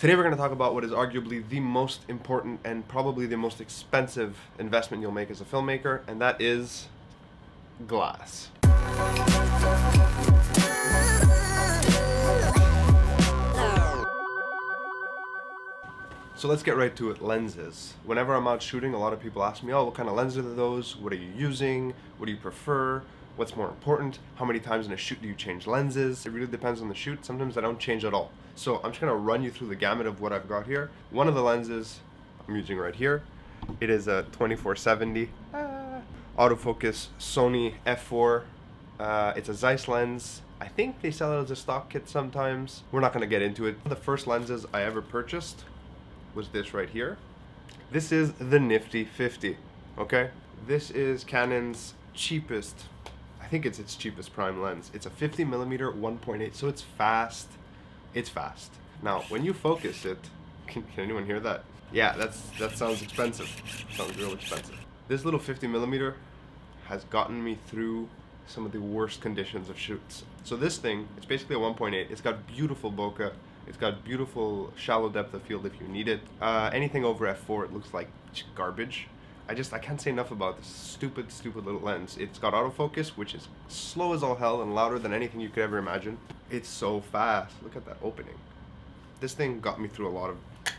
Today we're going to talk about what is arguably the most important and probably the most expensive investment you'll make as a filmmaker, and that is glass. So let's get right to it. Lenses. Whenever I'm out shooting, a lot of people ask me, oh, what kind of lenses are those? What are you using? What do you prefer? What's more important? How many times in a shoot do you change lenses? It really depends on the shoot. Sometimes I don't change at all. So I'm just going to run you through the gamut of what I've got here. One of the lenses I'm using right here, it is a 2470 autofocus Sony f4. It's a Zeiss lens. I think they sell it as a stock kit sometimes. We're not going to get into it. The first lenses I ever purchased was this right here. This is the nifty 50, okay? This is Canon's cheapest, I think it's its cheapest prime lens. It's a 50mm 1.8, so it's fast. It's fast. Now, when you focus it, can anyone hear that? Yeah, that sounds expensive. Sounds real expensive. This little 50mm has gotten me through some of the worst conditions of shoots. So this thing, it's basically a 1.8. It's got beautiful bokeh. It's got beautiful shallow depth of field if you need it. Anything over f4, it looks like garbage. I can't say enough about this stupid little lens. It's got autofocus, which is slow as all hell and louder than anything you could ever imagine. It's so fast. Look at that opening. This thing got me through a lot of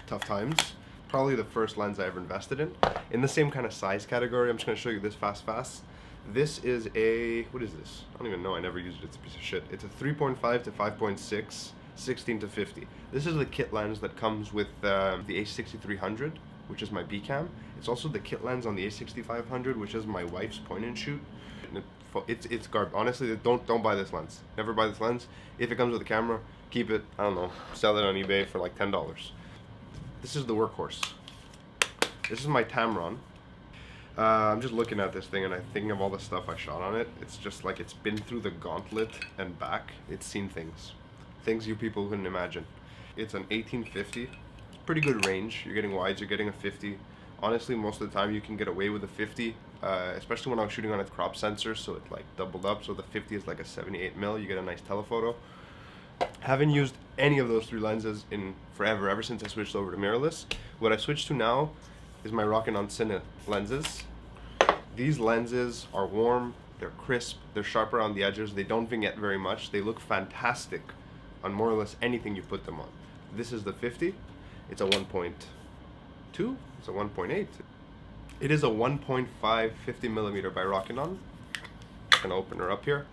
tough times. Probably the first lens I ever invested in. In the same kind of size category, I'm just going to show you this fast. This is a, what is this? I don't even know. I never used it. It's a piece of shit. It's a 3.5 to 5.6. 16 to 50. This is the kit lens that comes with the A6300, which is my B cam. It's also the kit lens on the A6500, which is my wife's point and shoot. It's garbage. Honestly, don't buy this lens. Never buy this lens. If it comes with a camera, keep it. I don't know, sell it on eBay for like $10. This is the workhorse. This is my Tamron. I'm just looking at this thing and I'm thinking of all the stuff I shot on it. It's just like it's been through the gauntlet and back. It's seen things you people couldn't imagine. It's an 1850. It's pretty good range. You're getting wides, you're getting a 50. Honestly, most of the time you can get away with a 50, especially when I was shooting on a crop sensor, so it like doubled up. So the 50 is like a 78mm. You get a nice telephoto. Haven't used any of those three lenses in forever, ever since I switched over to mirrorless. What I switched to now is my Rokinon Cine lenses. These lenses are warm, they're crisp, they're sharp around the edges, they don't vignette very much, they look fantastic on more or less anything you put them on. This is the 50. It's a 1.2. It's a 1.8. It is a 1.5 50mm by Rokinon. I'm gonna open her up here.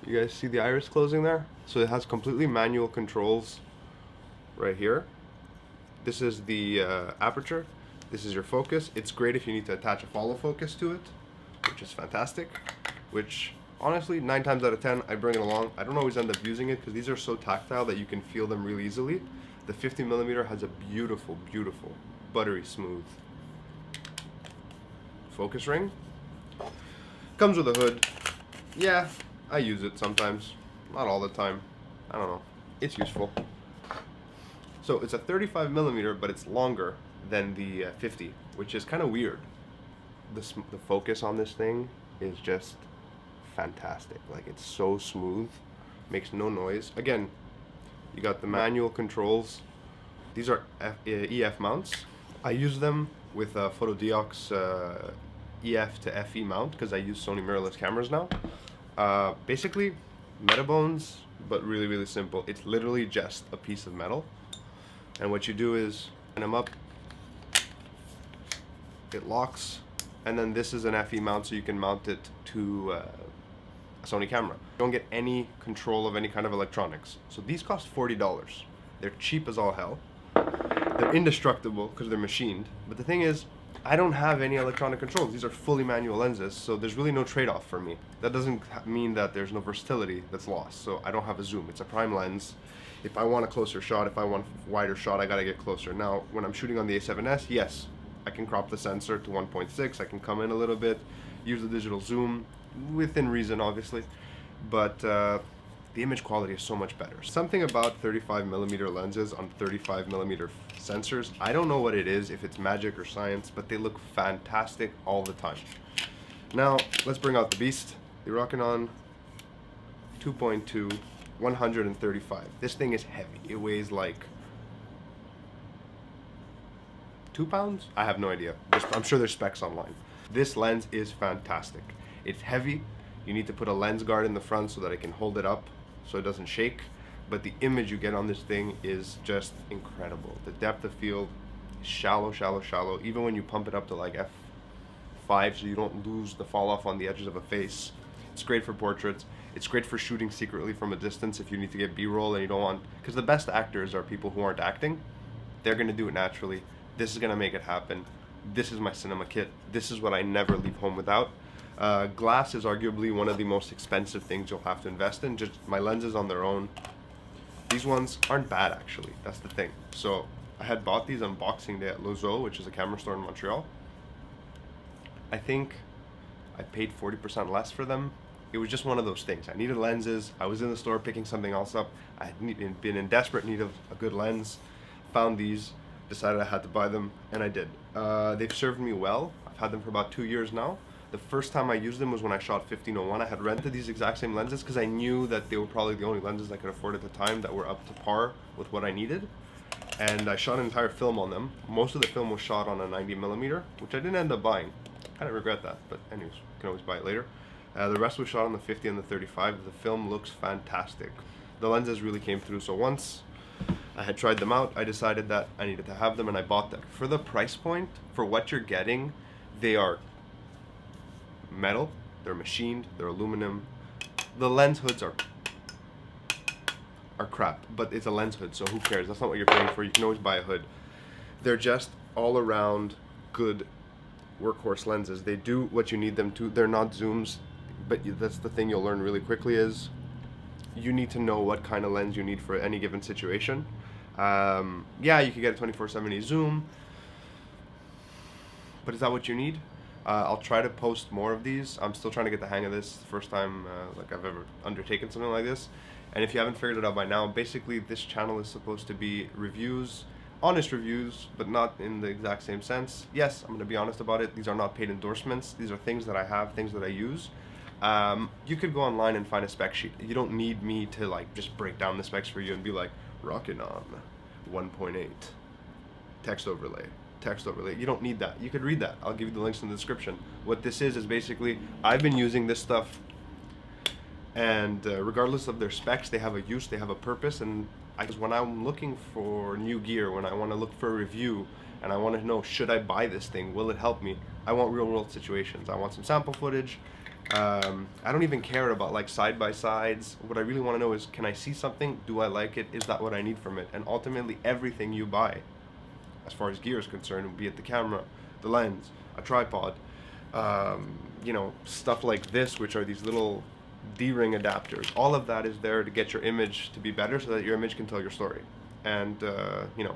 You guys see the iris closing there? So it has completely manual controls right here. This is the aperture. This is your focus. It's great if you need to attach a follow focus to it, which is fantastic. Which honestly, 9 times out of 10, I bring it along. I don't always end up using it because these are so tactile that you can feel them really easily. The 50mm has a beautiful, buttery smooth focus ring. Comes with a hood. Yeah, I use it sometimes. Not all the time. I don't know. It's useful. So it's a 35mm, but it's longer than the 50, which is kind of weird. The focus on this thing is just fantastic. Like, it's so smooth, makes no noise. Again, you got the manual controls. These are EF mounts. I use them with Photodiox EF to FE mount because I use Sony mirrorless cameras now. Basically, Metabones, but really simple. It's literally just a piece of metal, and what you do is line them up. It locks, and then this is an FE mount, so you can mount it to a Sony camera. You don't get any control of any kind of electronics. So these cost $40. They're cheap as all hell. They're indestructible because they're machined. But the thing is, I don't have any electronic controls. These are fully manual lenses, so there's really no trade-off for me. That doesn't mean that there's no versatility that's lost. So I don't have a zoom. It's a prime lens. If I want a closer shot, if I want a wider shot, I gotta get closer. Now, when I'm shooting on the A7S, yes, I can crop the sensor to 1.6. I can come in a little bit, use the digital zoom, within reason, obviously. But the image quality is so much better. Something about 35mm lenses on 35mm sensors, I don't know what it is, if it's magic or science, but they look fantastic all the time. Now, let's bring out the beast. The Rokinon 2.2 135. This thing is heavy. It weighs like £2? I have no idea. I'm sure there's specs online. This lens is fantastic. It's heavy. You need to put a lens guard in the front so that it can hold it up so it doesn't shake. But the image you get on this thing is just incredible. The depth of field is shallow, shallow, shallow. Even when you pump it up to like f5 so you don't lose the fall off on the edges of a face. It's great for portraits. It's great for shooting secretly from a distance if you need to get B-roll and you don't want, because the best actors are people who aren't acting. They're gonna do it naturally. This is gonna make it happen. This is my cinema kit. This is what I never leave home without. Glass is arguably one of the most expensive things you'll have to invest in. Just my lenses on their own. These ones aren't bad actually, that's the thing. So I had bought these on Boxing Day at Lozo, which is a camera store in Montreal. I think I paid 40% less for them. It was just one of those things. I needed lenses. I was in the store picking something else up. I had been in desperate need of a good lens. Found these, decided I had to buy them, and I did. They've served me well. I've had them for about 2 years now. The first time I used them was when I shot 1501. I had rented these exact same lenses because I knew that they were probably the only lenses I could afford at the time that were up to par with what I needed. And I shot an entire film on them. Most of the film was shot on a 90mm, which I didn't end up buying. Kind of regret that, but anyways, you can always buy it later. The rest was shot on the 50 and the 35. The film looks fantastic. The lenses really came through, so once I had tried them out, I decided that I needed to have them and I bought them. For the price point, for what you're getting, they are metal, they're machined, they're aluminum. The lens hoods are crap, but it's a lens hood, so who cares? That's not what you're paying for. You can always buy a hood. They're just all around good workhorse lenses. They do what you need them to. They're not zooms, but that's the thing you'll learn really quickly is you need to know what kind of lens you need for any given situation. Yeah, you can get a 24-70 zoom, but is that what you need? I'll try to post more of these. I'm still trying to get the hang of this. The first time like I've ever undertaken something like this. And if you haven't figured it out by now, basically this channel is supposed to be reviews, honest reviews, but not in the exact same sense. Yes, I'm going to be honest about it. These are not paid endorsements. These are things that I have, things that I use. You could go online and find a spec sheet. You don't need me to like just break down the specs for you and be like, rocking on 1.8, text overlay. You don't need that. You could read that. I'll give you the links in the description. What this is basically, I've been using this stuff, and regardless of their specs, they have a use, they have a purpose, and when I'm looking for new gear, when I want to look for a review, and I want to know, should I buy this thing? Will it help me? I want real world situations. I want some sample footage. I don't even care about like side-by-sides. What I really want to know is, can I see something? Do I like it? Is that what I need from it? And ultimately, everything you buy, as far as gear is concerned, be it the camera, the lens, a tripod, you know, stuff like this, which are these little D-ring adapters. All of that is there to get your image to be better so that your image can tell your story. And, you know,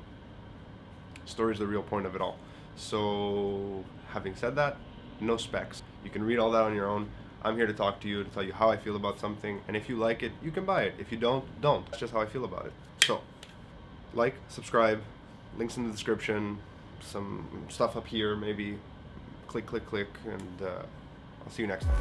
story is the real point of it all. So, having said that, no specs. You can read all that on your own. I'm here to talk to you, to tell you how I feel about something. And if you like it, you can buy it. If you don't, don't. That's just how I feel about it. So, like, subscribe, links in the description, some stuff up here, maybe. Click, click, click, and I'll see you next time.